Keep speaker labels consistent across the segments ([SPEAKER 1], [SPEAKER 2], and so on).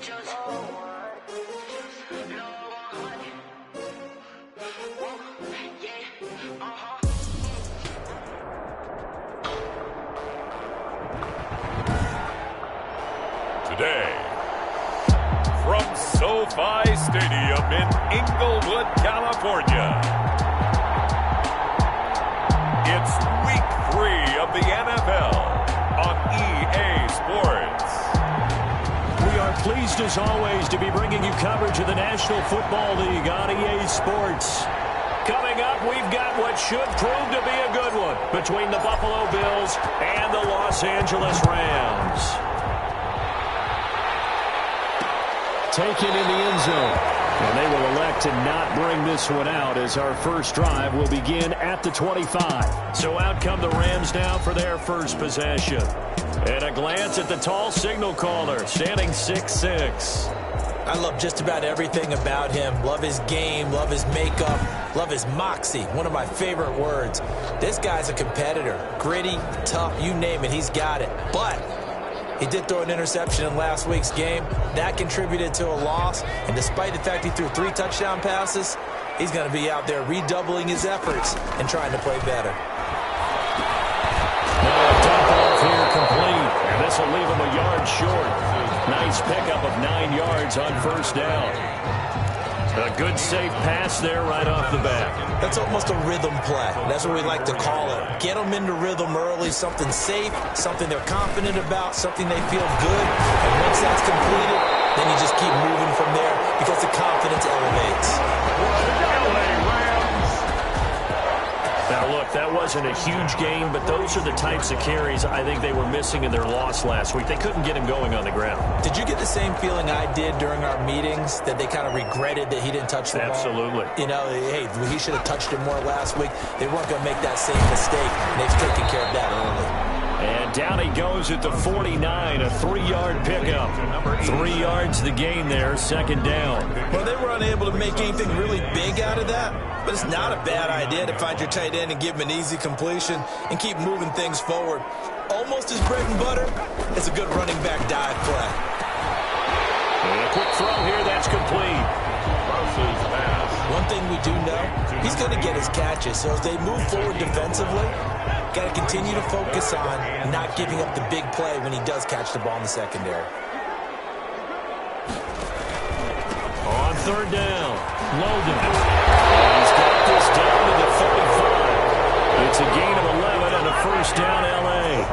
[SPEAKER 1] Today, from SoFi Stadium in Inglewood, California, it's Week 3 of the NFL on EA Sports.
[SPEAKER 2] We are pleased, as always, to be bringing you coverage of the National Football League on EA Sports. Coming up, we've got what should prove to be a good one between the Buffalo Bills and the Los Angeles Rams. Taken in the end zone. And they will elect to not bring this one out as our first drive will begin at the 25. So out come the Rams now for their first possession. And a glance at the tall signal caller, standing 6'6".
[SPEAKER 3] I love just about everything about him. Love his game, love his makeup, love his moxie. One of my favorite words. This guy's a competitor. Gritty, tough, you name it, he's got it. But he did throw an interception in last week's game. That contributed to a loss. And despite the fact he threw 3 touchdown passes, he's going to be out there redoubling his efforts and trying to play better.
[SPEAKER 2] Dump off here complete. And this will leave him a yard short. Nice pickup of 9 yards on first down. A good safe pass there right off the bat.
[SPEAKER 3] That's almost a rhythm play. That's what we like to call it. Get them into rhythm early, something safe, something they're confident about, something they feel good. And once that's completed, then you just keep moving from there because the confidence elevates.
[SPEAKER 2] Now, look, that wasn't a huge game, but those are the types of carries I think they were missing in their loss last week. They couldn't get him going on the ground.
[SPEAKER 3] Did you get the same feeling I did during our meetings, that they kind of regretted that he didn't touch the ball?
[SPEAKER 2] Absolutely.
[SPEAKER 3] You know, hey, he should have touched it more last week. They weren't going to make that same mistake, and they've taken care of that early.
[SPEAKER 2] And down he goes at the 49, a 3-yard pickup. 3 yards the gain there, second down.
[SPEAKER 3] Well, they were unable to make anything really big out of that, but it's not a bad idea to find your tight end and give him an easy completion and keep moving things forward. Almost his bread and butter. It's a good running back dive play.
[SPEAKER 2] And a quick throw here, that's complete.
[SPEAKER 3] One thing we do know, he's going to get his catches, so as they move forward defensively, got to continue to focus on not giving up the big play when he does catch the ball in the secondary.
[SPEAKER 2] On third down, Logan. He's got this down to the 35. It's a gain of 11 and a first down, L.A.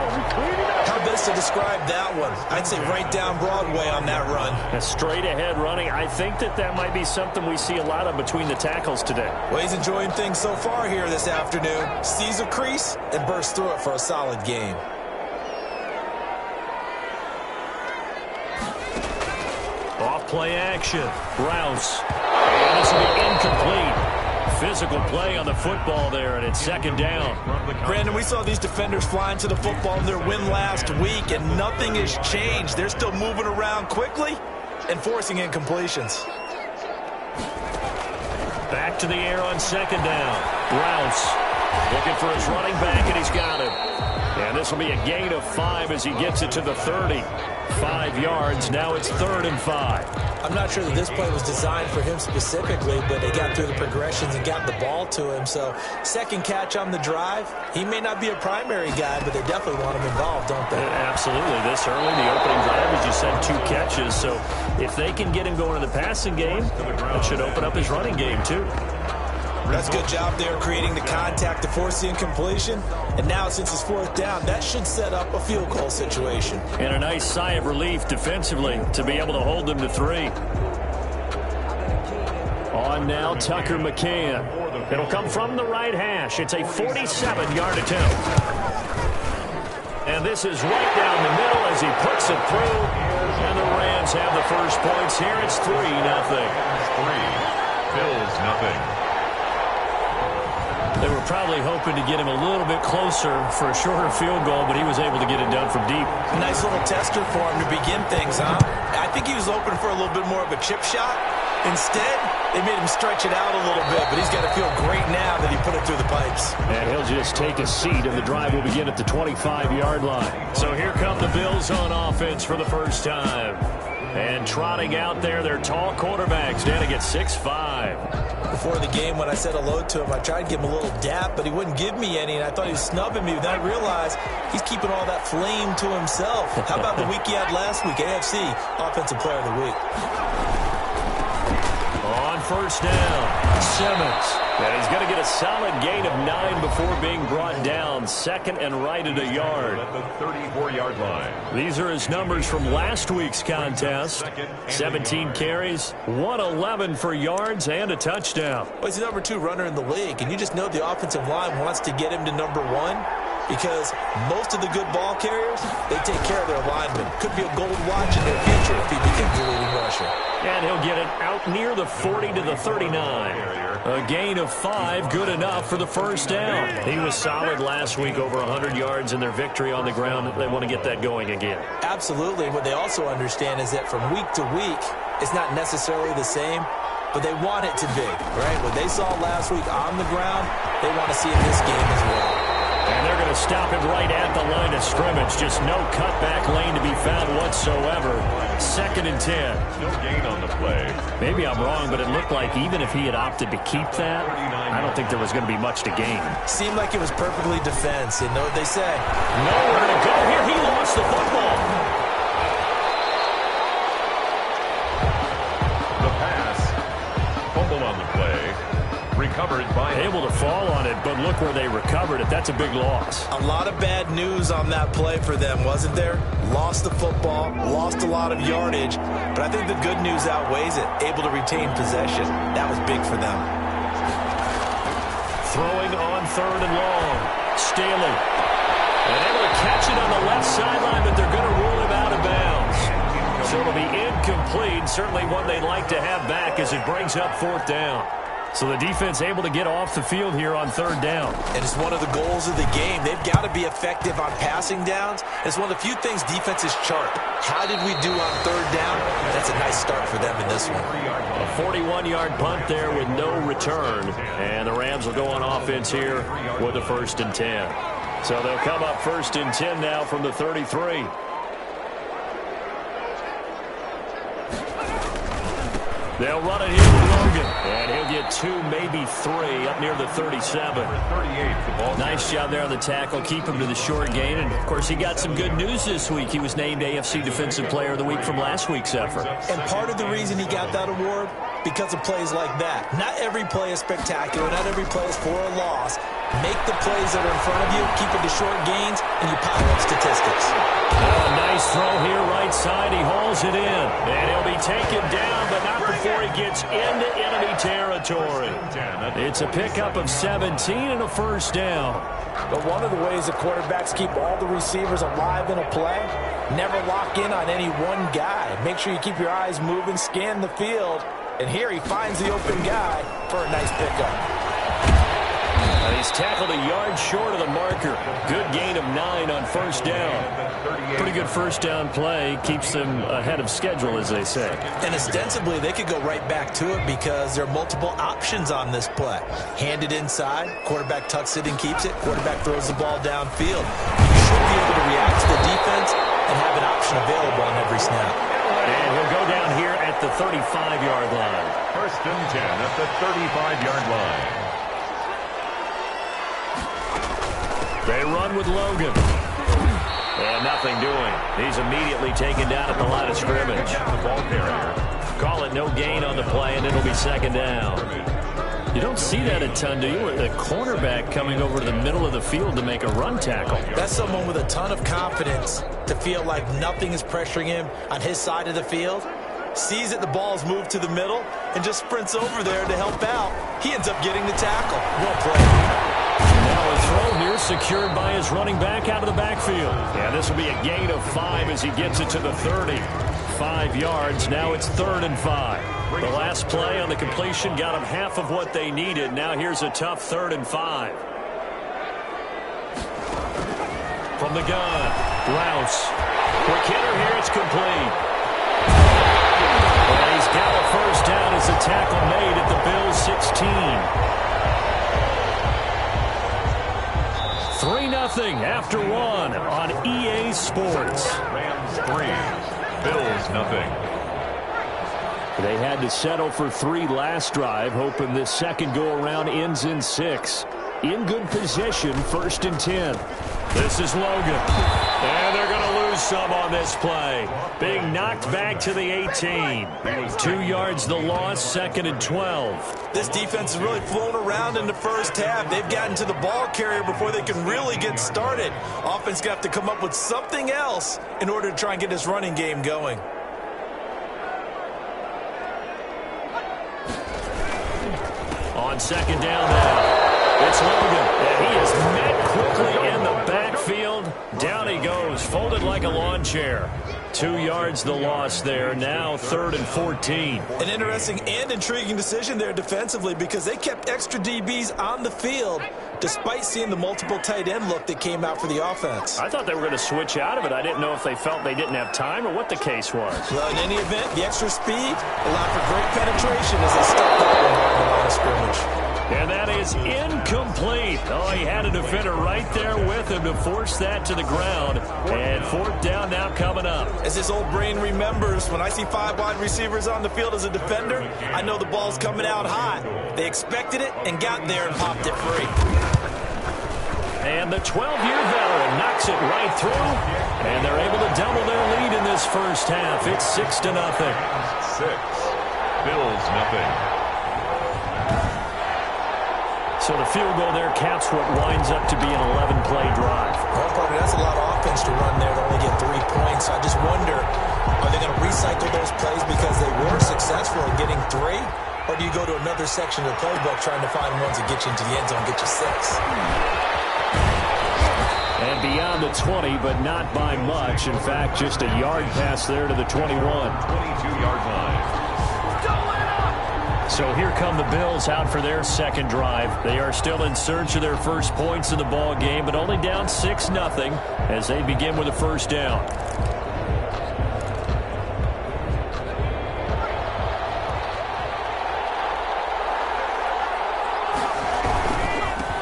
[SPEAKER 3] How best to describe that one? I'd say right down Broadway on that run.
[SPEAKER 2] A straight-ahead running. I think that might be something we see a lot of between the tackles today.
[SPEAKER 3] Well, he's enjoying things so far here this afternoon. Sees a crease and bursts through it for a solid game.
[SPEAKER 2] Off play action. Rouse. And this will be incomplete. Physical play on the football there, and it's second down.
[SPEAKER 3] Brandon, we saw these defenders flying to the football in their win last week, and nothing has changed. They're still moving around quickly and forcing incompletions.
[SPEAKER 2] Back to the air on second down. Rouse looking for his running back, and he's got it. And this will be a gain of 5 as he gets it to the 30. 5 yards. Now it's 3rd and 5.
[SPEAKER 3] I'm not sure that this play was designed for him specifically, but they got through the progressions and got the ball to him. So second catch on the drive. He may not be a primary guy, but they definitely want him involved, don't they?
[SPEAKER 2] Absolutely. This early, the opening drive, as you said, 2 catches. So if they can get him going in the passing game, that should open up his running game too.
[SPEAKER 3] That's a good job there creating the contact to force the incompletion. And now since it's 4th down, that should set up a field goal situation.
[SPEAKER 2] And a nice sigh of relief defensively to be able to hold them to 3. On now, Tucker McCann. It'll come from the right hash. It's a 47-yard attempt. And this is right down the middle as he puts it through. And the Rams have the first points here. It's 3-0.
[SPEAKER 1] 3. Bills nothing.
[SPEAKER 2] They were probably hoping to get him a little bit closer for a shorter field goal, but he was able to get it done from deep.
[SPEAKER 3] A nice little tester for him to begin things, huh? I think he was hoping for a little bit more of a chip shot. Instead, they made him stretch it out a little bit, but he's got to feel great now that he put it through the pipes.
[SPEAKER 2] And he'll just take a seat, and the drive will begin at the 25-yard line. So here come the Bills on offense for the first time. And trotting out there, their tall quarterback standing at 6'5".
[SPEAKER 3] Before the game, when I said hello to him, I tried to give him a little dap, but he wouldn't give me any, and I thought he was snubbing me. Then I realized he's keeping all that flame to himself. How about the week he had last week? AFC Offensive Player of the Week.
[SPEAKER 2] On first down, Simmons. And he's going to get a solid gain of 9 before being brought down. Second and right at a yard.
[SPEAKER 1] At the 34-yard line.
[SPEAKER 2] These are his numbers from last week's contest. 17 carries, 111 for yards, and a touchdown.
[SPEAKER 3] Well, he's the number 2 runner in the league, and you just know the offensive line wants to get him to number 1 because most of the good ball carriers, they take care of their linemen. Could be a gold watch in their future if he becomes the leading rusher.
[SPEAKER 2] And he'll get it out near the 40 to the 39. A gain of 5, good enough for the first down. He was solid last week, over 100 yards in their victory on the ground. They want to get that going again.
[SPEAKER 3] Absolutely. What they also understand is that from week to week, it's not necessarily the same, but they want it to be, right? What they saw last week on the ground, they want to see in this game as well.
[SPEAKER 2] And they're going to stop it right at the line of scrimmage. Just no cutback lane to be found whatsoever. Second and 10.
[SPEAKER 1] No gain on the play.
[SPEAKER 2] Maybe I'm wrong, but it looked like even if he had opted to keep that, I don't think there was going to be much to gain.
[SPEAKER 3] Seemed like it was perfectly defense. You know what they say?
[SPEAKER 2] Nowhere to go here. He lost the football.
[SPEAKER 1] The pass. Fumble on the play. Recovered by...
[SPEAKER 2] Able to fall on it, but look where they recovered it. That's a big loss.
[SPEAKER 3] A lot of bad news on that play for them, wasn't there? Lost the football, lost a lot of yardage, but I think the good news outweighs it. Able to retain possession. That was big for them.
[SPEAKER 2] Throwing on third and long. Staley. And able to catch it on the left sideline, but they're going to rule him out of bounds. So it'll be incomplete. Certainly one they'd like to have back as it brings up fourth down. So the defense able to get off the field here on third down.
[SPEAKER 3] And it's one of the goals of the game. They've got to be effective on passing downs. It's one of the few things defenses chart. How did we do on third down? That's a nice start for them in this one.
[SPEAKER 2] A 41-yard punt there with no return. And the Rams will go on offense here with a 1st and 10. So they'll come up 1st and 10 now from the 33. They'll run it here with Logan. And he'll get 2, maybe 3 up near the 37. Nice job there on the tackle. Keep him to the short gain. And, of course, he got some good news this week. He was named AFC Defensive Player of the Week from last week's effort.
[SPEAKER 3] And part of the reason he got that award, because of plays like that. Not every play is spectacular. Not every play is for a loss. Make the plays that are in front of you, keep it to short gains, and you pile up statistics.
[SPEAKER 2] Oh, nice throw here right side. He hauls it in. And he'll be taken down, but not before he gets into enemy territory. It's a pickup of 17 and a 1st down.
[SPEAKER 3] But one of the ways that quarterbacks keep all the receivers alive in a play, never lock in on any one guy. Make sure you keep your eyes moving, scan the field. And here he finds the open guy for a nice pickup.
[SPEAKER 2] And he's tackled a yard short of the marker. Good gain of 9 on 1st down. Pretty good 1st down play. Keeps them ahead of schedule, as they say. And
[SPEAKER 3] ostensibly, they could go right back to it because there are multiple options on this play. Hand it inside. Quarterback tucks it and keeps it. Quarterback throws the ball downfield. You should be able to react to the defense and have an option available on every snap.
[SPEAKER 2] And he'll go down here at the 35-yard line.
[SPEAKER 1] 1st and 10 at the 35-yard line.
[SPEAKER 2] They run with Logan. And nothing doing. He's immediately taken down at the line of scrimmage.
[SPEAKER 1] The ball carrier.
[SPEAKER 2] Call it no gain on the play, and it'll be 2nd down. You don't see that a ton, do you? With a cornerback coming over to the middle of the field to make a run tackle.
[SPEAKER 3] That's someone with a ton of confidence to feel like nothing is pressuring him on his side of the field. Sees that the ball's moved to the middle and just sprints over there to help out. He ends up getting the tackle. Well played.
[SPEAKER 2] Now a throw here secured by his running back out of the backfield. Yeah, this will be a gain of 5 as he gets it to the 30. 5 yards. Now it's 3rd and 5. The last play on the completion got them half of what they needed. Now here's a tough 3rd and 5. From the gun, Rouse. Quick hitter here. It's complete. Well, he's got a 1st down as the tackle made at the Bills' 16. 3-0 after 1 on EA Sports.
[SPEAKER 1] Rams 3, Bills 0.
[SPEAKER 2] They had to settle for 3 last drive, hoping this second go-around ends in 6. In good position, 1st and 10. This is Logan. And they're going to lose some on this play. Being knocked back to the 18. 2 yards the loss, 2nd and 12.
[SPEAKER 3] This defense has really flown around in the first half. They've gotten to the ball carrier before they can really get started. Offense going to have to come up with something else in order to try and get this running game going.
[SPEAKER 2] On 2nd down now, it's Logan, and he is met quickly in the backfield. Down he goes, folded like a lawn chair. 2 yards the loss there, now 3rd and 14.
[SPEAKER 3] An interesting and intriguing decision there defensively because they kept extra DBs on the field despite seeing the multiple tight end look that came out for the offense.
[SPEAKER 2] I thought they were going to switch out of it. I didn't know if they felt they didn't have time or what the case was.
[SPEAKER 3] Well, in any event, the extra speed allowed for great penetration as they stepped up and on the line of scrimmage.
[SPEAKER 2] And that is incomplete. Oh, he had a defender right there with him to force that to the ground. And 4th down now coming up.
[SPEAKER 3] As his old brain remembers, when I see 5 wide receivers on the field as a defender, I know the ball's coming out hot. They expected it and got there and popped it free.
[SPEAKER 2] And the 12-year veteran knocks it right through. And they're able to double their lead in this first half. It's 6-0.
[SPEAKER 1] 6. Bills nothing.
[SPEAKER 2] So the field goal there caps what winds up to be an 11-play drive.
[SPEAKER 3] Well, partner, that's a lot of offense to run there to only get 3 points. I just wonder, are they going to recycle those plays because they were successful in getting 3? Or do you go to another section of the playbook trying to find ones that get you into the end zone, get you 6?
[SPEAKER 2] And beyond the 20, but not by much. In fact, just a yard pass there to the 21.
[SPEAKER 1] 22-yard line.
[SPEAKER 2] So here come the Bills out for their second drive. They are still in search of their first points in the ball game, but only down 6-0 as they begin with a first down.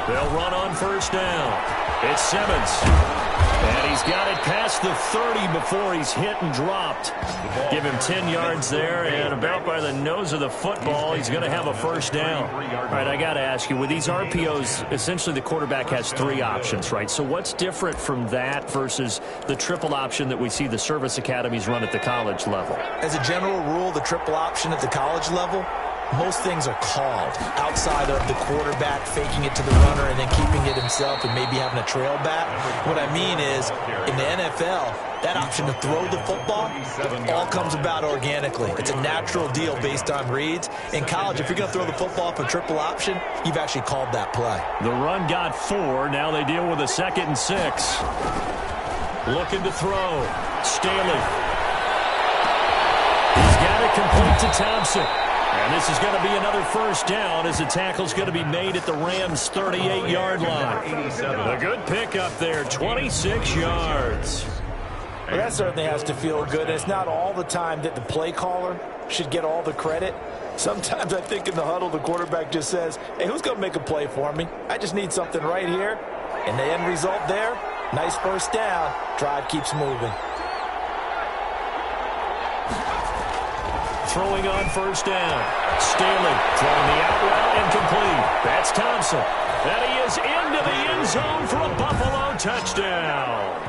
[SPEAKER 2] They'll run on first down. It's Simmons. And he's got it past the 30 before he's hit and dropped. Give him 10 yards there, and about by the nose of the football, he's going to have a first down. All right, I got to ask you, with these RPOs, essentially the quarterback has 3 options, right? So what's different from that versus the triple option that we see the service academies run at the college level?
[SPEAKER 3] As a general rule, the triple option at the college level, most things are called outside of the quarterback faking it to the runner and then keeping it himself and maybe having a trail back. What I mean is, in the NFL, that option to throw the football all comes about organically. It's a natural deal based on reads. In college, if you're going to throw the football off a triple option, you've actually called that play.
[SPEAKER 2] The run got 4. Now they deal with a 2nd and 6. Looking to throw. Staley. He's got it complete to Thompson. And this is going to be another first down as the tackle's going to be made at the Rams' 38-yard line. A good pickup there, 26 yards.
[SPEAKER 3] Well, that certainly has to feel good. It's not all the time that the play caller should get all the credit. Sometimes I think in the huddle the quarterback just says, hey, who's going to make a play for me? I just need something right here. And the end result there, nice first down. Drive keeps moving.
[SPEAKER 2] Throwing on first down. Staley throwing the out route incomplete. That's Thompson. And he is into the end zone for a Buffalo touchdown.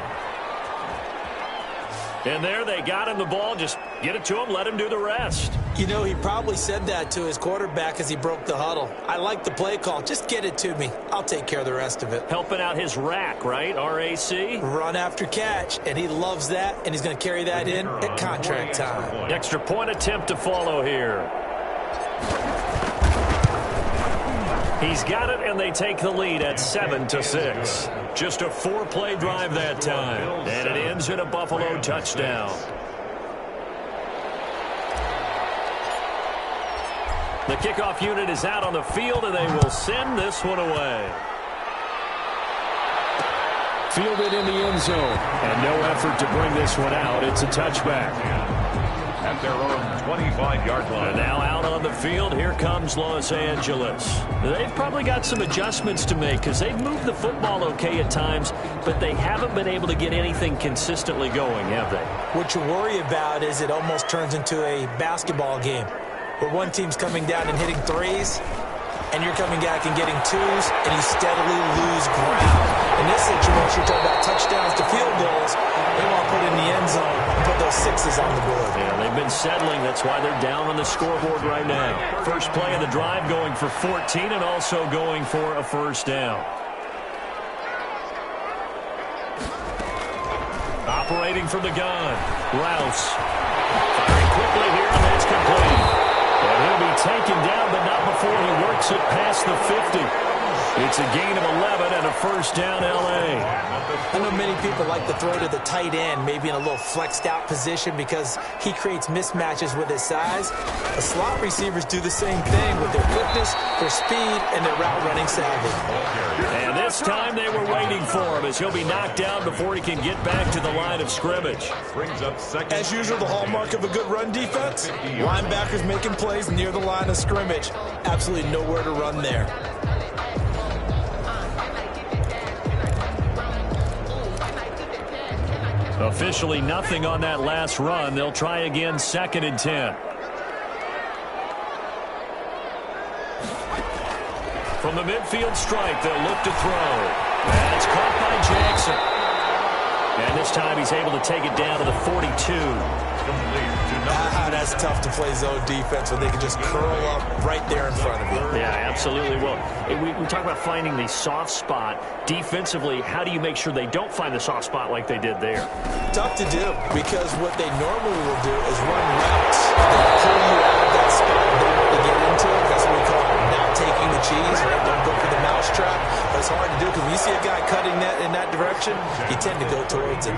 [SPEAKER 2] And there they got him the ball. Just get it to him, let him do the rest.
[SPEAKER 3] You know, he probably said that to his quarterback as he broke the huddle. I like the play call. Just get it to me. I'll take care of the rest of it.
[SPEAKER 2] Helping out his rack, right? RAC?
[SPEAKER 3] Run after catch. And he loves that, and he's going to carry that in at contract time.
[SPEAKER 2] Extra point attempt to follow here. He's got it, and they take the lead at 7-6. Just a 4-play drive that time. And it ends in a Buffalo touchdown. The kickoff unit is out on the field, and they will send this one away. Fielded in the end zone. And no effort to bring this one out. It's a touchback.
[SPEAKER 1] At their own 25-yard line.
[SPEAKER 2] And now out on the field, here comes Los Angeles. They've probably got some adjustments to make because they've moved the football okay at times, but they haven't been able to get anything consistently going, have they?
[SPEAKER 3] What you worry about is it almost turns into a basketball game where one team's coming down and hitting threes, and you're coming back and getting twos, and you steadily lose ground. In this situation, you're talking about touchdowns to field goals. They want to put in the end zone and put those sixes on the board.
[SPEAKER 2] Yeah, they've been settling. That's why they're down on the scoreboard right now. First play of the drive going for 14 and also going for a first down. Operating from the gun, Rouse. Firing quickly here, and that's complete. And he'll be taken down, but not before he works it past the 50. It's a gain of 11 and a first down, L.A.
[SPEAKER 3] I know many people like to throw to the tight end, maybe in a little flexed out position because he creates mismatches with his size. The slot receivers do the same thing with their quickness, their speed, and their route running savvy.
[SPEAKER 2] And this time they were waiting for him as he'll be knocked down before he can get back to the line of scrimmage.
[SPEAKER 1] Brings up second.
[SPEAKER 3] As usual, the hallmark of a good run defense, linebackers making plays near the line of scrimmage. Absolutely nowhere to run there.
[SPEAKER 2] Officially nothing on that last run. They'll try again, 2nd and 10. From the midfield stripe, they'll look to throw. That's caught by Jackson. And this time he's able to take it down to the 42.
[SPEAKER 3] That's tough to play zone defense when they can just curl up right there in front of you.
[SPEAKER 2] Yeah, absolutely. Well, we talk about finding the soft spot. Defensively, how do you make sure they don't find the soft spot like they did there?
[SPEAKER 3] Tough to do because what they normally will do is run routes that pull you out of that spot and don't really get into it. That's what we call not taking the cheese, right? Don't go for the mousetrap. But it's hard to do because when you see a guy cutting that in that direction, you tend to go towards him.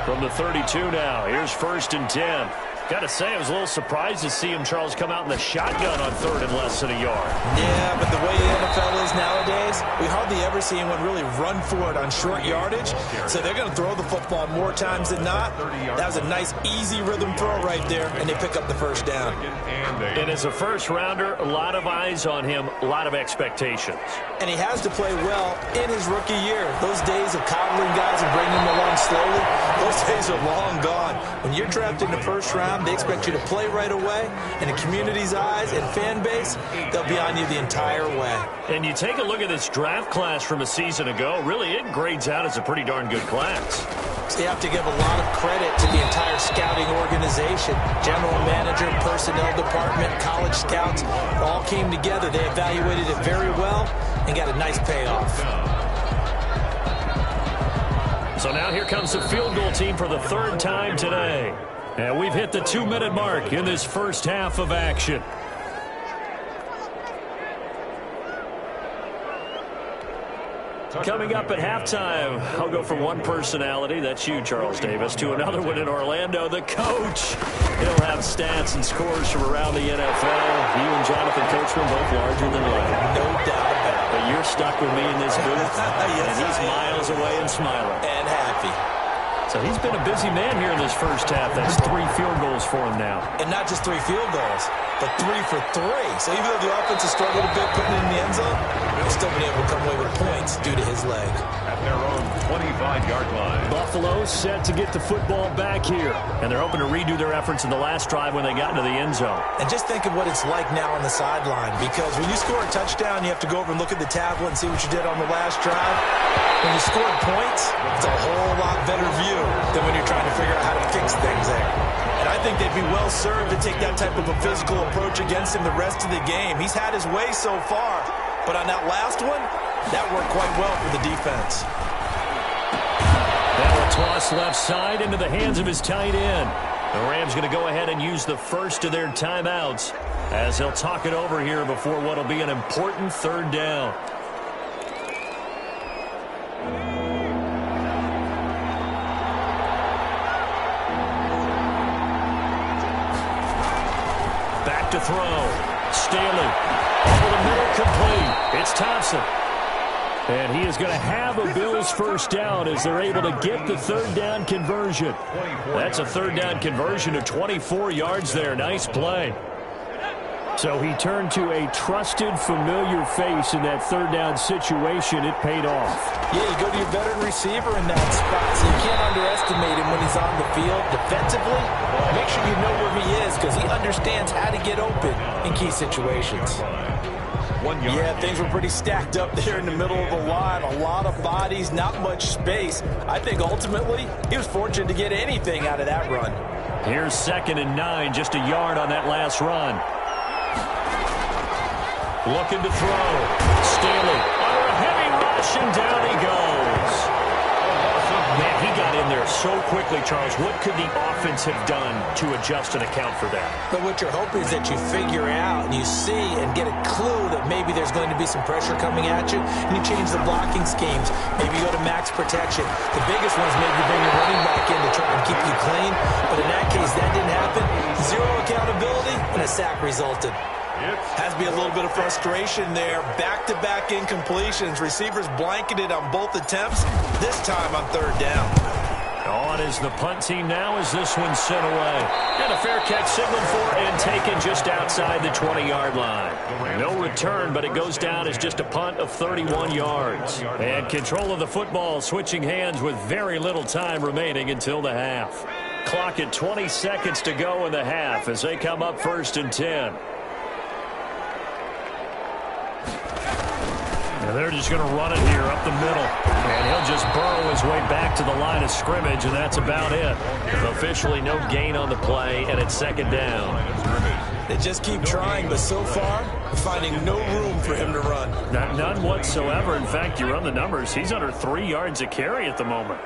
[SPEAKER 2] From the 32 now, here's 1st and 10. Got to say, I was a little surprised to see him, Charles, come out in the shotgun on 3rd and less than a yard.
[SPEAKER 3] Yeah, but the way the NFL is nowadays, we hardly ever see anyone really run for it on short yardage. So they're going to throw the football more times than not. That was a nice, easy rhythm throw right there, and they pick up the first down.
[SPEAKER 2] And as a first-rounder, a lot of eyes on him, a lot of expectations.
[SPEAKER 3] And he has to play well in his rookie year. Those days of coddling guys and bringing them along slowly, those days are long gone. When you're drafted in the first round, they expect you to play right away. In the community's eyes and fan base, they'll be on you the entire way.
[SPEAKER 2] And you take a look at this draft class from a season ago, really it grades out as a pretty darn good class.
[SPEAKER 3] So you have to give a lot of credit to the entire scouting organization. General manager, personnel department, college scouts, all came together. They evaluated it very well and got a nice payoff.
[SPEAKER 2] So now here comes the field goal team for the 3rd time today. And we've hit the 2-minute mark in this first half of action. Coming up at halftime, I'll go from one personality, that's you, Charles Davis, to another one in Orlando, the coach. He'll have stats and scores from around the NFL. You and Jonathan Coachman both larger than life.
[SPEAKER 3] No doubt about it.
[SPEAKER 2] But you're stuck with me in this booth,
[SPEAKER 3] Yes,
[SPEAKER 2] and he's miles away and smiling.
[SPEAKER 3] And happy.
[SPEAKER 2] So he's been a busy man here in this first half. That's 3 field goals for him now.
[SPEAKER 3] And not just 3 field goals, but 3 for 3. So even though the offense has struggled a bit putting it in the end zone, they've still been able to come away with points due to his leg.
[SPEAKER 1] At their own 25-yard line.
[SPEAKER 2] Buffalo set to get the football back here. And they're hoping to redo their efforts in the last drive when they got into the end zone.
[SPEAKER 3] And just think of what it's like now on the sideline. Because when you score a touchdown, you have to go over and look at the tablet and see what you did on the last drive. When you scored points, it's a whole lot better view than when you're trying to figure out how to fix things there. And I think they'd be well served to take that type of a physical approach against him the rest of the game. He's had his way so far. But on that last one, that worked quite well for the defense.
[SPEAKER 2] Now a toss left side into the hands of his tight end. The Rams going to go ahead and use the first of their timeouts as they'll talk it over here before what will be an important 3rd down. Back to throw. Staley. Over the middle, complete. It's Thompson. And he is going to have a Bills first down as they're able to get the third down conversion. That's a third down conversion of 24 yards there. Nice play. So he turned to a trusted, familiar face in that third down situation. It paid off.
[SPEAKER 3] Yeah, you go to your veteran receiver in that spot, so you can't underestimate him when he's on the field. Defensively, make sure you know where he is because he understands how to get open in key situations. Yeah, things were pretty stacked up there in the middle of the line. A lot of bodies, not much space. I think ultimately he was fortunate to get anything out of that run.
[SPEAKER 2] Here's 2nd and 9, just a yard on that last run. Looking to throw. Staley under a heavy rush, and down he goes. Man, he got in there so quickly, Charles. What could the offense have done to adjust and account for that?
[SPEAKER 3] But what you're hoping is that you figure out and you see and get a clue that maybe there's going to be some pressure coming at you, and you change the blocking schemes. Maybe you go to max protection. The biggest one is maybe bring your running back in to try and keep you clean. But in that case, that didn't happen. Zero accountability, and a sack resulted. Has to be a little bit of frustration there. Back-to-back incompletions. Receivers blanketed on both attempts, this time on third down.
[SPEAKER 2] On is the punt team now as this one's sent away. And a fair catch signaled for and taken just outside the 20-yard line. No return, but it goes down as just a punt of 31 yards. And control of the football switching hands with very little time remaining until the half. Clock at 20 seconds to go in the half as they come up 1st and 10. And they're just going to run it here up the middle. And he'll just burrow his way back to the line of scrimmage, and that's about it. Officially no gain on the play, and it's 2nd down.
[SPEAKER 3] They just keep trying, but so far, finding no room for him to run.
[SPEAKER 2] None whatsoever. In fact, you run the numbers. He's under 3 yards a carry at the moment.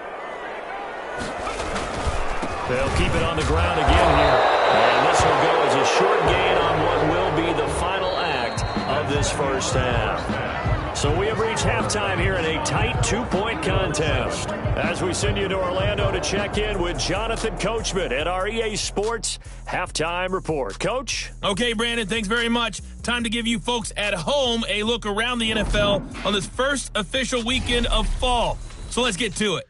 [SPEAKER 2] They'll keep it on the ground again here. And this will go as a short gain on what will be the final act of this first half. So we have reached halftime here in a tight 2-point contest. As we send you to Orlando to check in with Jonathan Coachman at our EA Sports Halftime Report. Coach?
[SPEAKER 4] Okay, Brandon, thanks very much. Time to give you folks at home a look around the NFL on this first official weekend of fall. So let's get to it.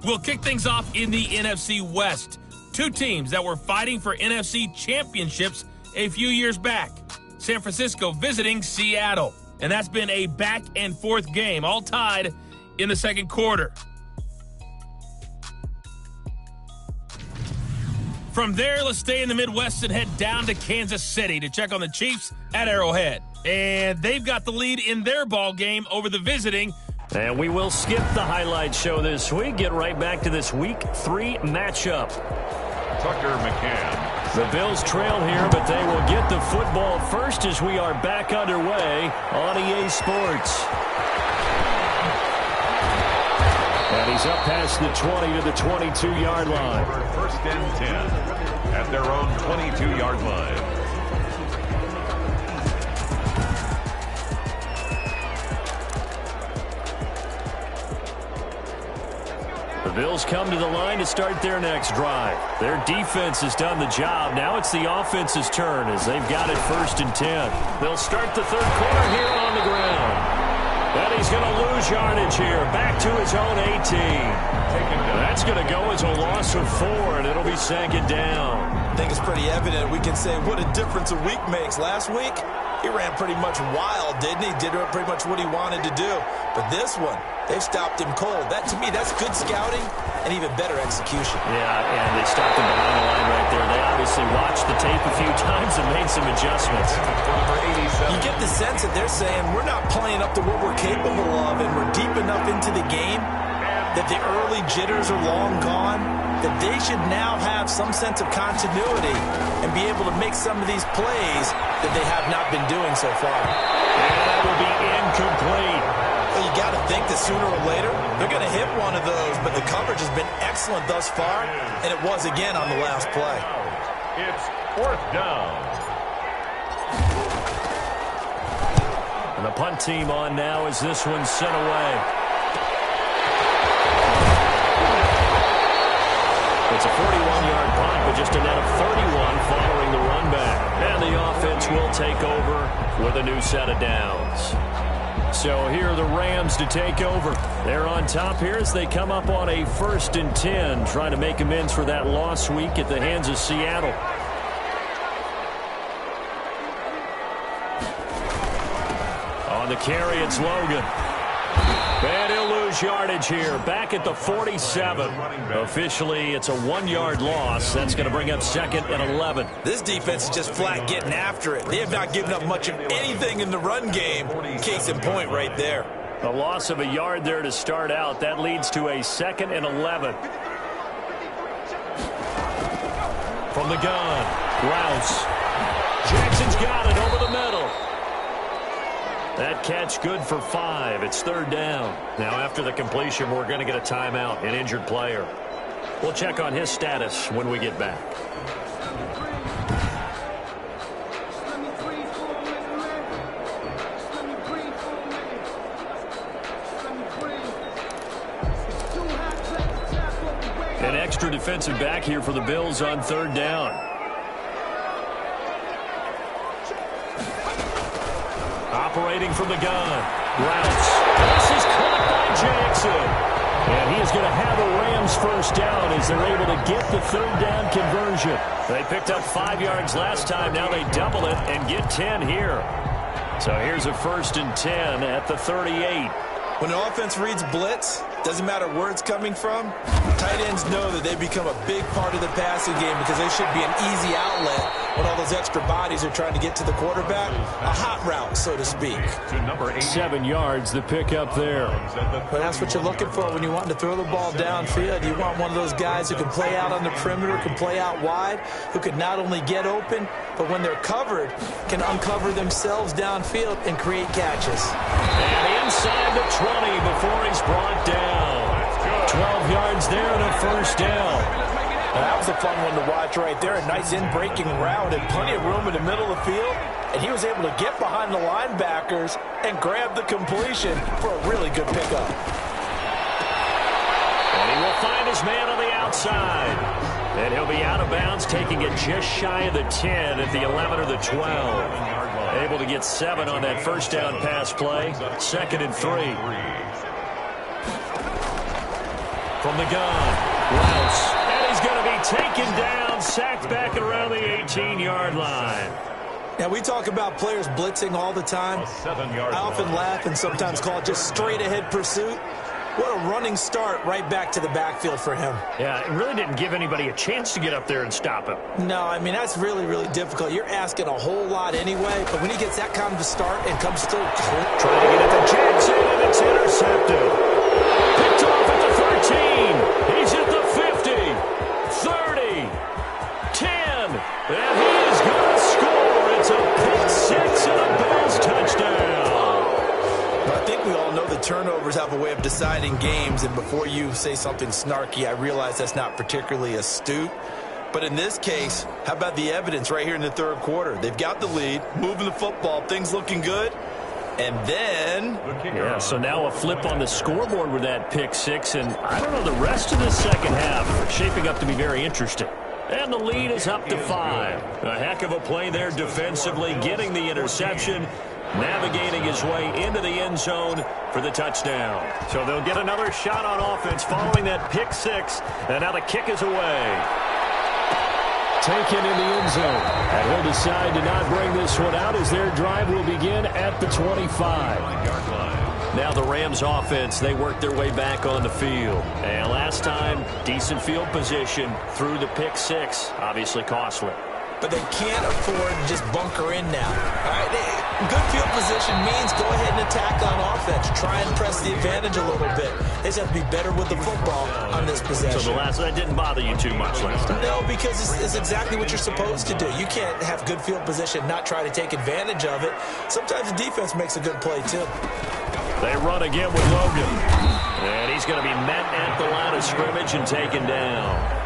[SPEAKER 4] We'll kick things off in the NFC West. Two teams that were fighting for NFC championships a few years back. San Francisco visiting Seattle. And that's been a back-and-forth game, all tied in the second quarter. From there, let's stay in the Midwest and head down to Kansas City to check on the Chiefs at Arrowhead. And they've got the lead in their ball game over the visiting.
[SPEAKER 2] And we will skip the highlight show this week. Get right back to this Week 3 matchup.
[SPEAKER 1] Tucker McCann.
[SPEAKER 2] The Bills trail here, but they will get the football first as we are back underway on EA Sports. And he's up past the 20 to the 22-yard line.
[SPEAKER 1] 1st and 10 at their own 22-yard line.
[SPEAKER 2] The Bills come to the line to start their next drive. Their defense has done the job. Now it's the offense's turn as they've got it 1st and 10. They'll start the third quarter here on the ground. And he's going to lose yardage here. Back to his own 18. That's going to go as a loss of 4, and it'll be 2nd down.
[SPEAKER 3] I think it's pretty evident. We can say what a difference a week makes. Last week, he ran pretty much wild, didn't he? Did pretty much what he wanted to do. But this one, they've stopped him cold. That, to me, that's good scouting and even better execution.
[SPEAKER 2] Yeah, and they stopped him behind the line right there. They obviously watched the tape a few times and made some adjustments.
[SPEAKER 3] You get the sense that they're saying we're not playing up to what we're capable of, and we're deep enough into the game that the early jitters are long gone, that they should now have some sense of continuity and be able to make some of these plays that they have not been doing so far.
[SPEAKER 2] And that will be incomplete.
[SPEAKER 3] Well, you got to think that sooner or later they're going to hit one of those, but the coverage has been excellent thus far, and it was again on the last play.
[SPEAKER 1] It's 4th down.
[SPEAKER 2] And the punt team on now as this one's sent away. It's a 41-yard punt, but just a net of 31 following the run back. And the offense will take over with a new set of downs. So here are the Rams to take over. They're on top here as they come up on a 1st and 10, trying to make amends for that lost week at the hands of Seattle. On the carry, it's Logan. And he'll lose yardage here. Back at the 47. Officially, it's a 1-yard loss. That's going to bring up 2nd and 11.
[SPEAKER 3] This defense is just flat getting after it. They have not given up much of anything in the run game. Case in point right there.
[SPEAKER 2] A loss of a yard there to start out. That leads to a 2nd and 11. From the gun, Rouse. Jackson's got it over the middle. That catch good for 5. It's 3rd down. Now after the completion, we're going to get a timeout, an injured player. We'll check on his status when we get back. An extra defensive back here for the Bills on 3rd down. Operating from the gun. Routes. This is caught by Jackson. And he is going to have a Rams 1st down as they're able to get the 3rd down conversion. They picked up 5 yards last time. Now they double it and get 10 here. So here's a 1st and 10 at the 38.
[SPEAKER 3] When the offense reads blitz, doesn't matter where it's coming from, tight ends know that they become a big part of the passing game because they should be an easy outlet when all those extra bodies are trying to get to the quarterback. A hot route, so to speak.
[SPEAKER 2] 7 yards, the pickup there.
[SPEAKER 3] But that's what you're looking for when you want to throw the ball downfield. You want one of those guys who can play out on the perimeter, can play out wide, who can not only get open, but when they're covered, can uncover themselves downfield and create catches.
[SPEAKER 2] And inside the 20 before he's brought down. 12 yards there and a 1st down.
[SPEAKER 3] That was a fun one to watch right there. A nice in-breaking route and plenty of room in the middle of the field. And he was able to get behind the linebackers and grab the completion for a really good pickup.
[SPEAKER 2] And he will find his man on the outside. And he'll be out of bounds, taking it just shy of the 10 at the 11 or the 12. Able to get 7 on that 1st down pass play. 2nd and 3. From the gun, Rouse. And he's going to be taken down, sacked back around the 18-yard line.
[SPEAKER 3] Now, we talk about players blitzing all the time. I often laugh and sometimes call it just straight-ahead pursuit. What a running start right back to the backfield for him.
[SPEAKER 2] Yeah, it really didn't give anybody a chance to get up there and stop him.
[SPEAKER 3] No, I mean, that's really, really difficult. You're asking a whole lot anyway, but when he gets that kind of a start and comes through,
[SPEAKER 2] trying to get it to Jackson, and it's intercepted. Picked off at the 13. He's at the 50, 30, 10, and he is going to score. It's a pick 6 and a Bills touchdown.
[SPEAKER 3] I think we all know that turnovers have a way of deciding games, and before you say something snarky, I realize that's not particularly astute. But in this case, how about the evidence right here in the 3rd quarter? They've got the lead, moving the football, things looking good. And then...
[SPEAKER 2] Yeah, so now a flip on the scoreboard with that pick 6, and I don't know, the rest of the 2nd half shaping up to be very interesting. And the lead is up to 5. A heck of a play there defensively, getting the interception, navigating his way into the end zone for the touchdown. So they'll get another shot on offense following that pick 6, and now the kick is away. Taken in the end zone. And he'll decide to not bring this one out as their drive will begin at the 25. Now the Rams offense, they work their way back on the field. And last time, decent field position through the pick 6. Obviously costly.
[SPEAKER 3] But they can't afford to just bunker in now. All right, good field position means go ahead and attack on offense. Try and press the advantage a little bit. They just have to be better with the football on this possession.
[SPEAKER 2] So that didn't bother you too much last time?
[SPEAKER 3] No, because it's exactly what you're supposed to do. You can't have good field position, not try to take advantage of it. Sometimes the defense makes a good play, too.
[SPEAKER 2] They run again with Logan. And he's going to be met at the line of scrimmage and taken down.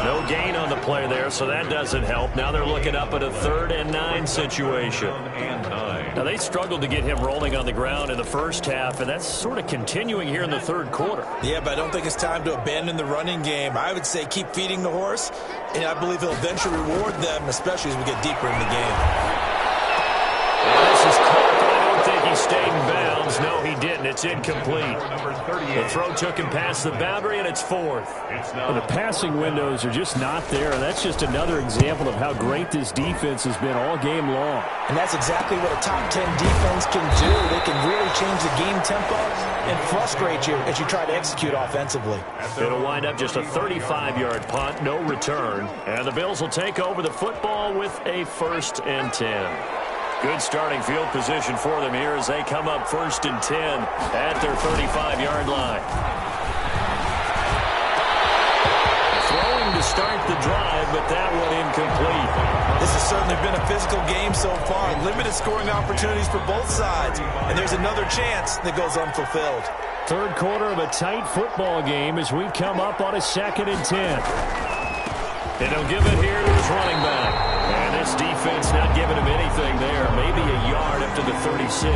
[SPEAKER 2] No gain on the play there, so that doesn't help. Now they're looking up at a 3rd and 9 situation. Now they struggled to get him rolling on the ground in the 1st half, and that's sort of continuing here in the 3rd quarter.
[SPEAKER 3] Yeah, but I don't think it's time to abandon the running game. I would say keep feeding the horse, and I believe he'll eventually reward them, especially as we get deeper in the game.
[SPEAKER 2] And this is caught, but I don't think He stayed in bounds. No, he didn't. It's incomplete. The throw took him past the boundary, and it's fourth.
[SPEAKER 5] Well, the passing windows are just not there, and that's just another example of how great this defense has been all game long.
[SPEAKER 3] And that's exactly what a top 10 defense can do. They can really change the game tempo and frustrate you as you try to execute offensively.
[SPEAKER 2] It'll wind up just a 35-yard punt, no return. And the Bills will take over the football with a 1st and 10. Good starting field position for them here as they come up 1st and 10 at their 35-yard line. Throwing to start the drive, but that one incomplete.
[SPEAKER 3] This has certainly been a physical game so far. Limited scoring opportunities for both sides. And there's another chance that goes unfulfilled.
[SPEAKER 5] Third quarter of a tight football game as we come up on a 2nd and 10.
[SPEAKER 2] And he'll give it here to his running back. And this defense not giving him anything there. Maybe a yard up to the 36.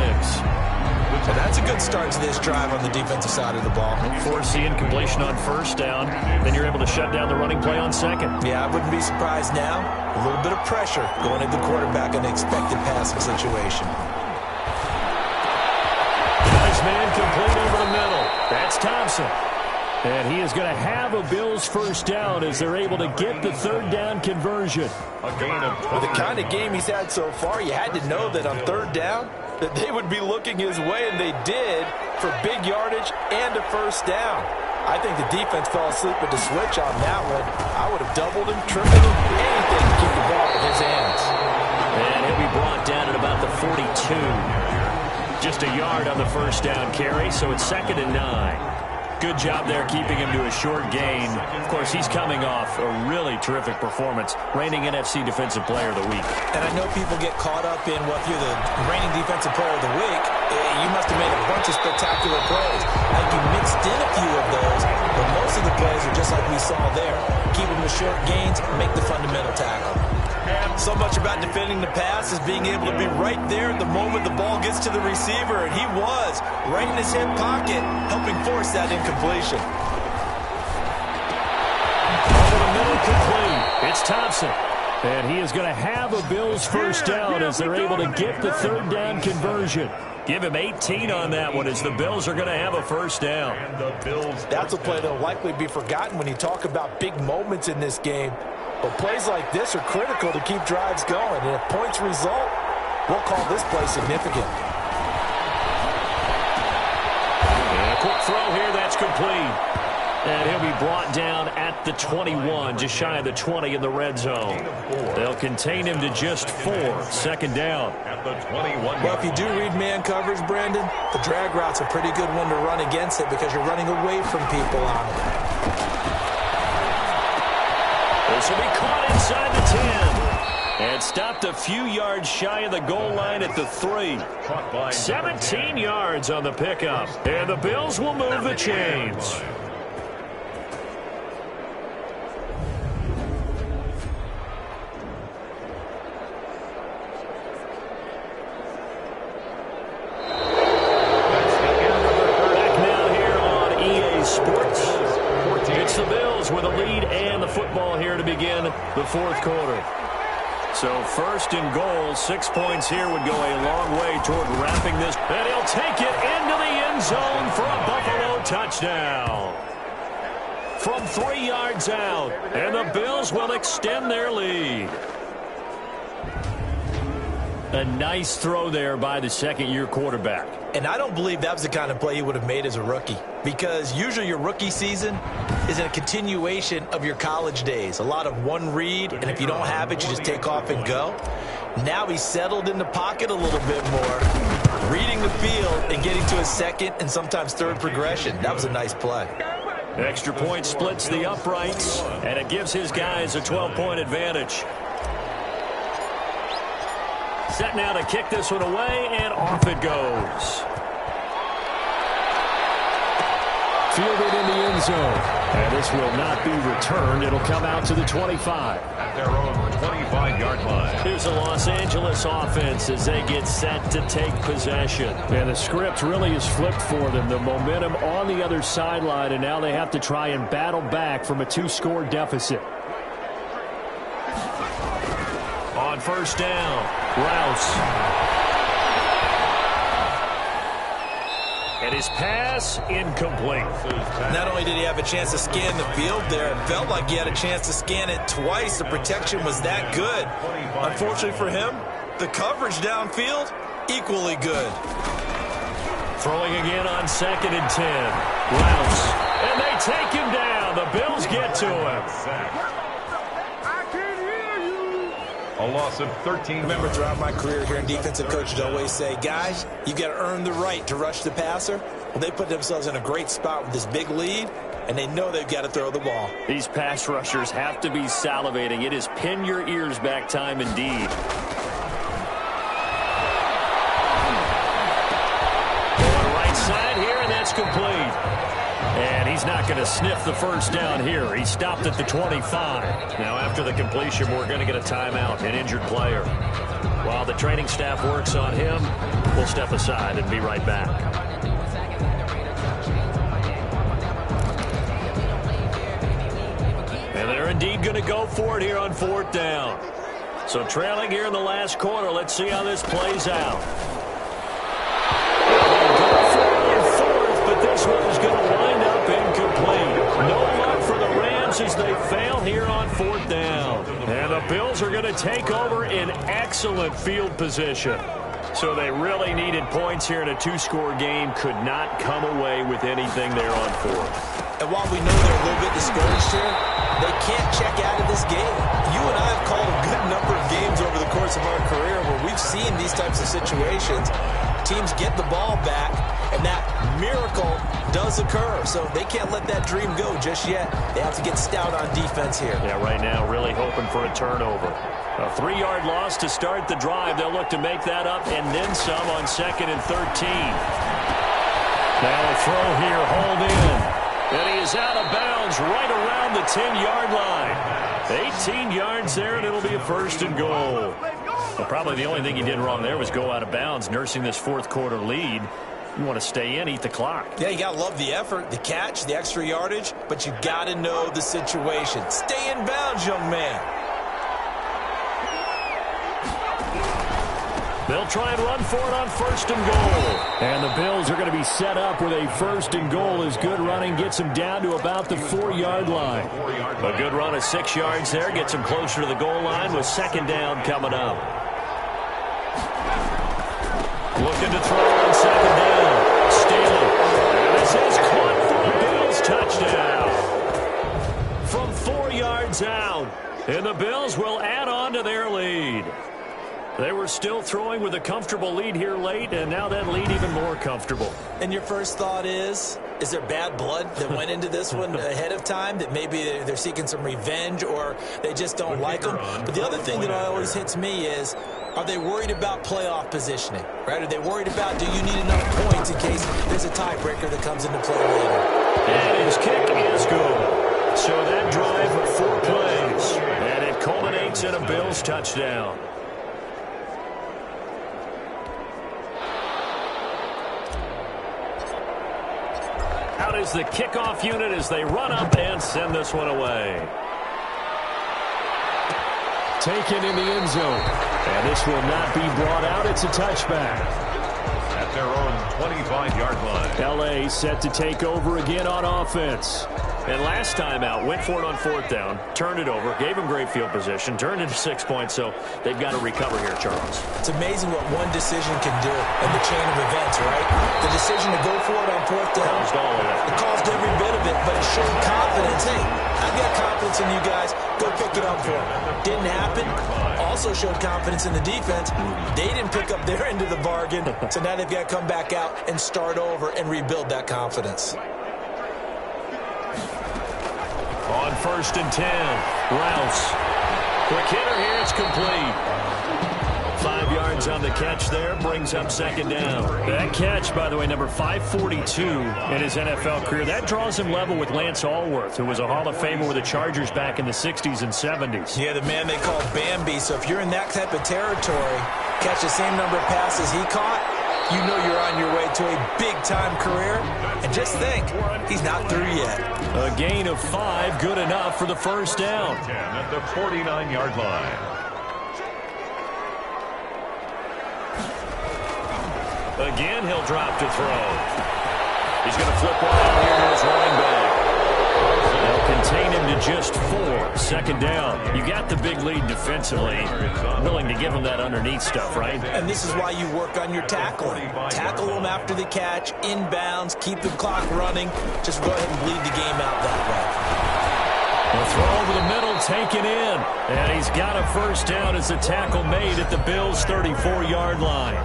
[SPEAKER 3] And that's a good start to this drive on the defensive side of the ball.
[SPEAKER 2] Force the incompletion on 1st down. Then you're able to shut down the running play on 2nd.
[SPEAKER 3] Yeah, I wouldn't be surprised now. A little bit of pressure going at the quarterback in an expected passing situation.
[SPEAKER 2] Nice man complete over the middle. That's Thompson.
[SPEAKER 5] And he is going to have a Bills 1st down as they're able to get the 3rd down conversion.
[SPEAKER 3] With the kind of game he's had so far, you had to know that on 3rd down that they would be looking his way, and they did, for big yardage and a 1st down. I think the defense fell asleep with the switch on that one. I would have doubled him, tripled him, anything to keep the ball in his hands.
[SPEAKER 2] And he'll be brought down at about the 42. Just a yard on the 1st down carry, so it's 2nd and 9. Good job there keeping him to a short gain. Of course, he's coming off a really terrific performance, reigning NFC Defensive Player of the Week.
[SPEAKER 3] And I know people get caught up in, well, if you're the reigning Defensive Player of the Week, you must have made a bunch of spectacular plays. I think you mixed in a few of those, but most of the plays are just like we saw there. Keep them to short gains, make the fundamental tackle. So much about defending the pass is being able to be right there at the moment the ball gets to the receiver, and he was right in his hip pocket, helping force that incompletion.
[SPEAKER 2] Over the middle, complete. It's Thompson.
[SPEAKER 5] And he is going to have a Bills 1st down as they're able to get the 3rd down conversion.
[SPEAKER 2] Give him 18 on that one as the Bills are going to have a 1st down.
[SPEAKER 3] That's a play that will likely be forgotten when you talk about big moments in this game. But plays like this are critical to keep drives going. And if points result, we'll call this play significant.
[SPEAKER 2] And a quick throw here, that's complete. And he'll be brought down at the 21, just shy of the 20 in the red zone. They'll contain him to just 4, 2nd down. At the 21.
[SPEAKER 3] Well, if you do read man coverage, Brandon, the drag route's a pretty good one to run against it because you're running away from people on it.
[SPEAKER 2] This will be caught inside the 10. And stopped a few yards shy of the goal line at the 3. 17 yards on the pickup. And the Bills will move the chains. Back now here on EA Sports. It's the Bills with a lead and the football here to begin the 4th quarter. So 1st and goal, 6 points here would go a long way toward wrapping this. And he'll take it into the end zone for a Buffalo touchdown. From 3 yards out, and the Bills will extend their lead.
[SPEAKER 5] A nice throw there by the 2nd-year quarterback.
[SPEAKER 3] And I don't believe that was the kind of play he would have made as a rookie, because usually your rookie season is a continuation of your college days. A lot of one read, and if you don't have it, you just take off and go. Now he's settled in the pocket a little bit more, reading the field and getting to his 2nd and sometimes 3rd progression. That was a nice play.
[SPEAKER 2] Extra point splits the uprights, and it gives his guys a 12-point advantage. Set now to kick this one away, and off it goes.
[SPEAKER 5] Fielded in the end zone. And this will not be returned. It'll come out to the 25.
[SPEAKER 1] At their own 25-yard line.
[SPEAKER 2] Here's the Los Angeles offense as they get set to take possession.
[SPEAKER 5] And the script really is flipped for them. The momentum on the other sideline, and now they have to try and battle back from a 2-score deficit.
[SPEAKER 2] On 1st down, Rouse.
[SPEAKER 5] And his pass incomplete.
[SPEAKER 3] Not only did he have a chance to scan the field there, it felt like he had a chance to scan it twice. The protection was that good. Unfortunately for him, the coverage downfield, equally good.
[SPEAKER 5] Throwing again on 2nd and 10. Rouse. And they take him down. The Bills get to him.
[SPEAKER 1] A loss of 13.
[SPEAKER 3] Remember, throughout my career here in defensive coaches always say, guys, you got to earn the right to rush the passer. Well, they put themselves in a great spot with this big lead, and they know they've got to throw the ball.
[SPEAKER 5] These pass rushers have to be salivating. It is pin your ears back time indeed. Going right side here, and that's complete. And he's not going to sniff the first down here. He stopped at the 25. Now, after the completion, we're going to get a timeout, an injured player. While the training staff works on him, we'll step aside and be right back. And they're indeed going to go for it here on 4th down. So trailing here in the last quarter. Let's see how this plays out. This one is going to wind up incomplete. No luck for the Rams as they fail here on 4th down. And the Bills are going to take over in excellent field position. So they really needed points here in a 2-score game. Could not come away with anything there on 4th.
[SPEAKER 3] And while we know they're a little bit discouraged here, they can't check out of this game. You and I have called a good number of games over the course of our career where we've seen these types of situations. Teams get the ball back, and that miracle does occur. So they can't let that dream go just yet. They have to get stout on defense here.
[SPEAKER 5] Yeah, right now really hoping for a turnover. A 3-yard loss to start the drive. They'll look to make that up and then some on 2nd and 13. Now a throw here, hold in. And he is out of bounds right around the 10-yard line. 18 yards there, and it'll be a 1st and goal. Well, probably the only thing he did wrong there was go out of bounds, nursing this 4th quarter lead. You want to stay in, eat the clock.
[SPEAKER 3] Yeah, you got to love the effort, the catch, the extra yardage, but you got to know the situation. Stay in bounds, young man.
[SPEAKER 5] They'll try and run for it on 1st and goal. And the Bills are going to be set up with a 1st and goal as good running gets them down to about the 4-yard line. A good run of 6 yards there gets them closer to the goal line with 2nd down coming up. Looking to throw on 2nd down. Stealing. And this is caught for the Bills touchdown. From 4 yards out. And the Bills will add on to their lead. They were still throwing with a comfortable lead here late, and now that lead even more comfortable.
[SPEAKER 3] And your first thought is there bad blood that went into this one ahead of time, that maybe they're seeking some revenge or they just don't like them? But the other thing that always hits me is, are they worried about playoff positioning, right? Are they worried about, do you need enough points in case there's a tiebreaker that comes into play later?
[SPEAKER 5] And his kick is good. So that drive, 4 plays, and it culminates in a Bills touchdown. Out is the kickoff unit as they run up and send this one away. Taken in the end zone. And this will not be brought out. It's a touchback.
[SPEAKER 1] At their own 25-yard line.
[SPEAKER 5] L.A. set to take over again on offense. And last time out, went for it on 4th down, turned it over, gave him great field position, turned it to 6 points, so they've got to recover here, Charles.
[SPEAKER 3] It's amazing what one decision can do in the chain of events, right? The decision to go for it on 4th down.
[SPEAKER 5] Caused all of it.
[SPEAKER 3] It caused every bit of it, but it showed confidence. Hey, I've got confidence in you guys. Go pick it up for them. Didn't happen. Also showed confidence in the defense. They didn't pick up their end of the bargain, so now they've got to come back out and start over and rebuild that confidence.
[SPEAKER 5] On 1st and 10, Rouse. Quick hitter here, it's complete. 5 yards on the catch there, brings up 2nd down. That catch, by the way, number 542 in his NFL career. That draws him level with Lance Allworth, who was a Hall of Famer with the Chargers back in the 60s and 70s.
[SPEAKER 3] Yeah, the man they call Bambi. So if you're in that type of territory, catch the same number of passes he caught, you know you're on your way to a big-time career. And just think, he's not through yet.
[SPEAKER 5] A gain of 5, good enough for the 1st down.
[SPEAKER 1] 10 at the 49-yard line.
[SPEAKER 5] Again, he'll drop to throw. He's going to flip one out here to his running back. They'll contain him to just 4. Second down. You got the big lead defensively. Willing to give him that underneath stuff, right?
[SPEAKER 3] And this is why you work on your tackling. Tackle them after the catch, inbounds, keep the clock running. Just go ahead and bleed the game out that way.
[SPEAKER 5] A throw over the middle, taken in. And he's got a first down as the tackle made at the Bills' 34-yard line.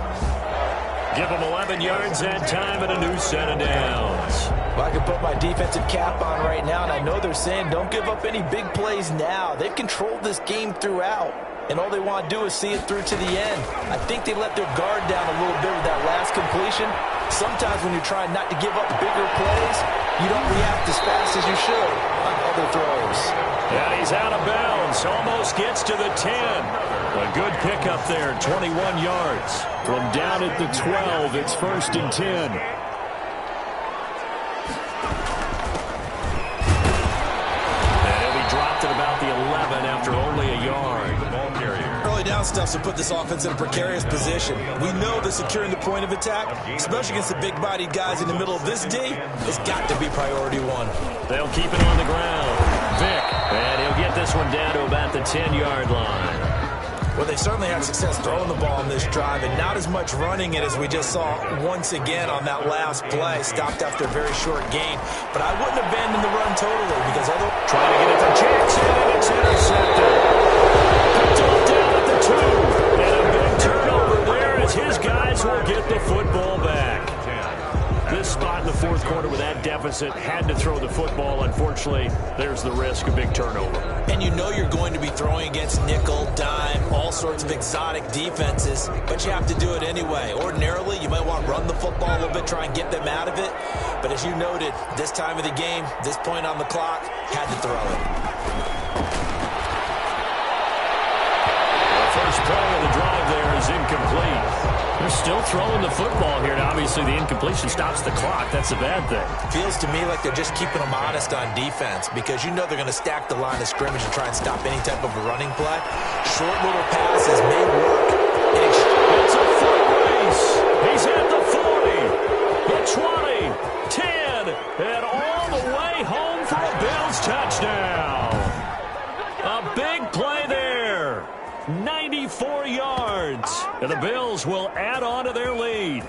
[SPEAKER 5] Give him 11 yards that time and a new set of downs.
[SPEAKER 3] Well, I can put my defensive cap on right now, and I know they're saying don't give up any big plays now. They've controlled this game throughout, and all they want to do is see it through to the end. I think they let their guard down a little bit with that last completion. Sometimes when you're trying not to give up bigger plays, you don't react as fast as you should on other throws.
[SPEAKER 5] Yeah, he's out of bounds. Almost gets to the 10. A good pickup there, 21 yards. From down at the 12, it's 1st and 10. And he'll be dropped at about the 11 after only a yard.
[SPEAKER 3] Early down stuff to put this offense in a precarious position. We know that securing the point of attack, especially against the big-bodied guys in the middle of this D, has got to be priority 1.
[SPEAKER 5] They'll keep it on the ground. Vick, and he'll get this one down to about the 10-yard line.
[SPEAKER 3] Well, they certainly had success throwing the ball in this drive, and not as much running it as we just saw once again on that last play. Stopped after a very short gain. But I wouldn't abandon the run totally because other
[SPEAKER 5] trying to get it to Jackson, and it's intercepted. Picked off down at the 2. And a big turnover there as his guys will get the football back. This spot in the fourth quarter with that deficit, had to throw the football. Unfortunately, there's the risk of big turnover.
[SPEAKER 3] And you know you're going to be throwing against nickel, dime, all sorts of exotic defenses, but you have to do it anyway. Ordinarily, you might want to run the football a little bit, try and get them out of it. But as you noted, this time of the game, this point on the clock, had to throw it.
[SPEAKER 5] The first play of the drive there is incomplete. They're still throwing the football here, and obviously the incompletion stops the clock. That's a bad thing.
[SPEAKER 3] Feels to me like they're just keeping them honest on defense because you know they're going to stack the line of scrimmage and try and stop any type of a running play. Short little passes may work.
[SPEAKER 5] It's a foot race. He's at the 40, the 20, 10, and all the way home for a Bills touchdown. A big play there. 94 yards. And the Bills will add on to their lead.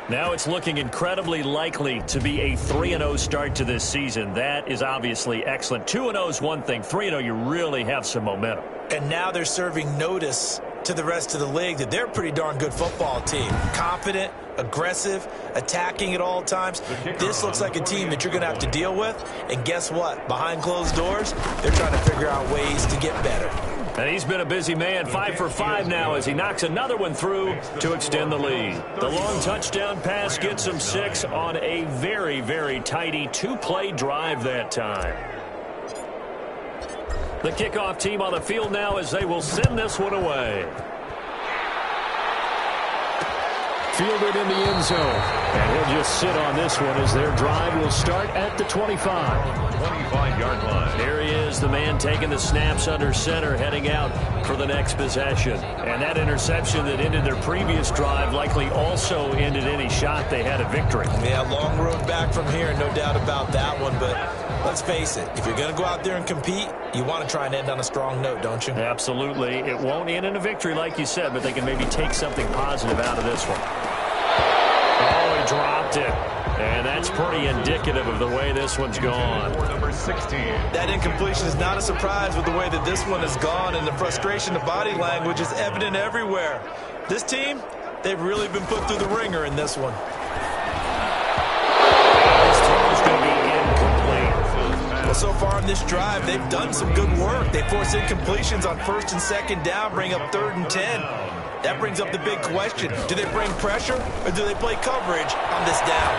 [SPEAKER 5] Now it's looking incredibly likely to be a 3-0 start to this season. That is obviously excellent. 2-0 is one thing. 3-0, you really have some momentum.
[SPEAKER 3] And now they're serving notice to the rest of the league that they're a pretty darn good football team. Confident, aggressive, attacking at all times. This looks like a team that you're going to have to deal with. And guess what? Behind closed doors, they're trying to figure out ways to get better.
[SPEAKER 5] And he's been a busy man, 5 for 5 now as he knocks another one through to extend the lead. The long touchdown pass gets him 6 on a very, very tidy 2-play drive that time. The kickoff team on the field now as they will send this one away. Fielded in the end zone. And he'll just sit on this one as their drive will start at the 25.
[SPEAKER 1] 25-yard line.
[SPEAKER 5] Here he is, the man taking the snaps under center, heading out for the next possession. And that interception that ended their previous drive likely also ended any shot they had at victory.
[SPEAKER 3] Yeah, long road back from here, no doubt about that one. But let's face it, if you're going to go out there and compete, you want to try and end on a strong note, don't you?
[SPEAKER 5] Absolutely. It won't end in a victory like you said, but they can maybe take something positive out of this one. Oh, he dropped it. And that's pretty indicative of the way this one's gone.
[SPEAKER 1] Number 16.
[SPEAKER 3] That incompletion is not a surprise with the way that this one has gone, and the frustration of body language is evident everywhere. This team, they've really been put through the ringer in this one.
[SPEAKER 5] This throw is going to be incomplete.
[SPEAKER 3] Well, so far in this drive, they've done some good work. They force incompletions on 1st and 2nd down, bring up 3rd and 10. That brings up the big question. Do they bring pressure or do they play coverage on this down?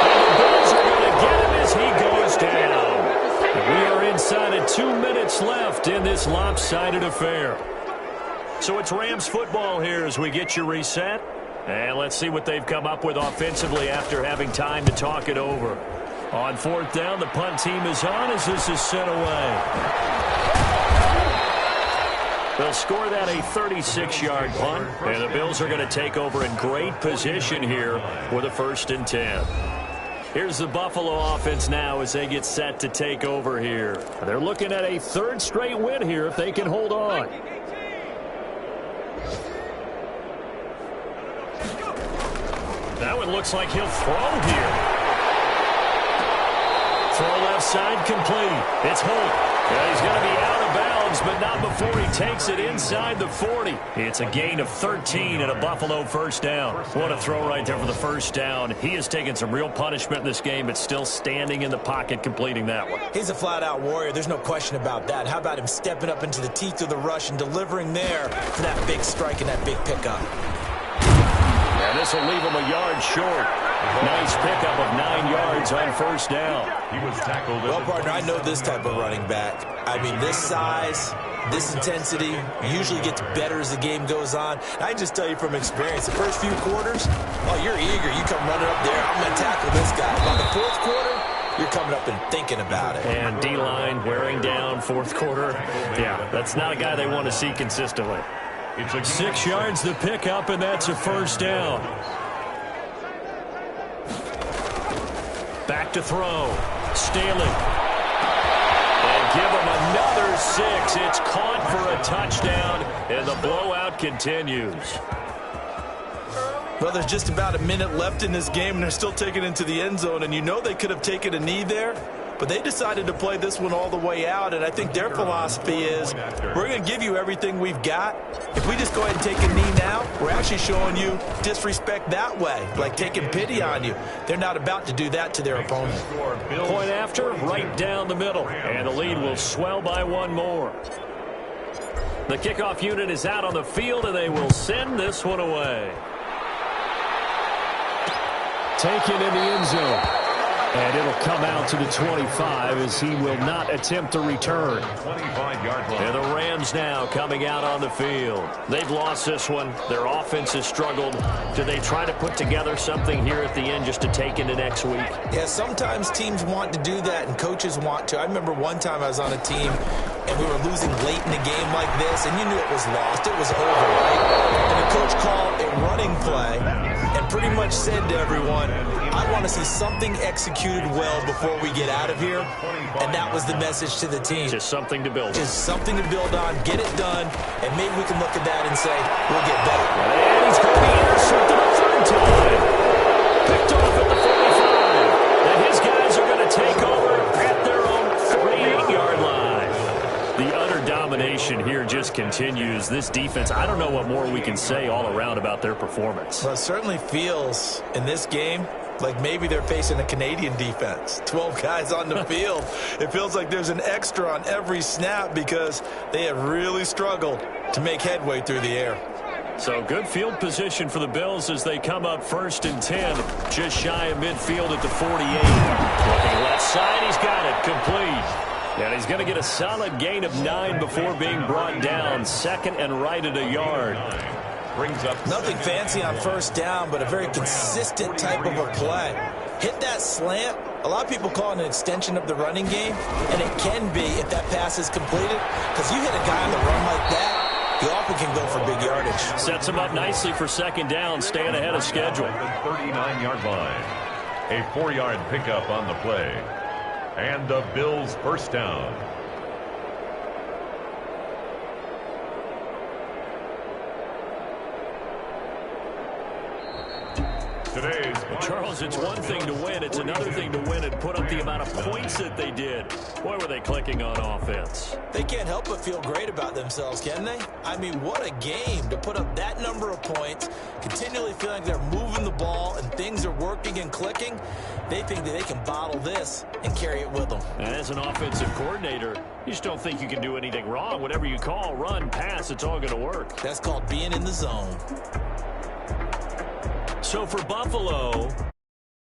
[SPEAKER 5] And the Bills are going to get him as he goes down. We are inside of 2 minutes left in this lopsided affair. So it's Rams football here as we get you reset. And let's see what they've come up with offensively after having time to talk it over. On 4th down, the punt. team is on as this is sent away. They'll score that a 36-yard punt, and the Bills are going to take over in great position here with a 1st and 10. Here's the Buffalo offense now as they get set to take over here. They're looking at a 3rd straight win here if they can hold on. That one looks like he'll throw here. Throw left side complete. It's Holt. Yeah, he's going to be out of bounds, but not before he takes it inside the 40. It's a gain of 13 and a Buffalo 1st down. What a throw right there for the 1st down. He has taken some real punishment in this game, but still standing in the pocket completing that one.
[SPEAKER 3] He's a flat-out warrior. There's no question about that. How about him stepping up into the teeth of the rush and delivering there for that big strike and that big pickup?
[SPEAKER 5] And this will leave him a yard short. Nice pickup of 9 yards on 1st down.
[SPEAKER 1] He was tackled.
[SPEAKER 3] Well, partner, I know this type of running back. I mean, this size, this intensity usually gets better as the game goes on. And I just tell you from experience, the first few quarters, oh, you're eager. You come running up there. I'm going to tackle this guy. By the 4th quarter, you're coming up and thinking about it.
[SPEAKER 5] And D-line wearing down 4th quarter. Yeah, that's not a guy they want to see consistently. It's 6 yards the pickup, and that's a 1st down. Back to throw. Staley. And give him another 6. It's caught for a touchdown, and the blowout continues.
[SPEAKER 3] Well, there's just about a minute left in this game, and they're still taking it into the end zone. And you know they could have taken a knee there, but they decided to play this one all the way out. And I think their philosophy is, we're going to give you everything we've got. If we just go ahead and take a knee now, we're actually showing you disrespect that way, like taking pity on you. They're not about to do that to their opponent.
[SPEAKER 5] Point after, right down the middle. And the lead will swell by 1 more. The kickoff unit is out on the field, and they will send this one away. Taken in the end zone. And it'll come out to the 25 as he will not attempt a return.
[SPEAKER 1] 25-yard line.
[SPEAKER 5] And the Rams now coming out on the field. They've lost this one. Their offense has struggled. Do they try to put together something here at the end just to take into next week?
[SPEAKER 3] Yeah, sometimes teams want to do that and coaches want to. I remember one time I was on a team and we were losing late in a game like this, and you knew it was lost. It was over, right? And the coach called a running play and pretty much said to everyone, I want to see something executed well before we get out of here. And that was the message to the team.
[SPEAKER 5] Just something to build on.
[SPEAKER 3] Just something to build on, get it done, and maybe we can look at that and say, we'll get better.
[SPEAKER 5] And he's going to be intercepted a 3rd time. Picked off at the 45. And his guys are going to take over at their own 48-yard line. The utter domination here just continues. This defense, I don't know what more we can say all around about their performance.
[SPEAKER 3] Well, it certainly feels in this game like maybe they're facing a Canadian defense. 12 guys on the field. It feels like there's an extra on every snap because they have really struggled to make headway through the air.
[SPEAKER 5] So good field position for the Bills as they come up 1st and 10, just shy of midfield at the 48. Looking left side, he's got it complete. And he's going to get a solid gain of 9 before being brought down. 2nd and right at a yard.
[SPEAKER 1] Brings up
[SPEAKER 3] nothing fancy on 1st down, but a very consistent type of a play. Hit that slant. A lot of people call it an extension of the running game, and it can be if that pass is completed, because you hit a guy on the run like that, he often can go for big yardage.
[SPEAKER 5] Sets him up nicely for 2nd down, staying ahead of schedule.
[SPEAKER 1] 39-yard line. A 4-yard pickup on the play. And the Bills' 1st down. Today's
[SPEAKER 5] Charles, it's one thing to win. It's another thing to win and put up the amount of points that they did. Boy, were they clicking on offense.
[SPEAKER 3] They can't help but feel great about themselves, can they? I mean, what a game to put up that number of points, continually feeling like they're moving the ball and things are working and clicking. They think that they can bottle this and carry it with them.
[SPEAKER 5] And as an offensive coordinator, you just don't think you can do anything wrong. Whatever you call, run, pass, it's all going to work.
[SPEAKER 3] That's called being in the zone.
[SPEAKER 5] So for Buffalo,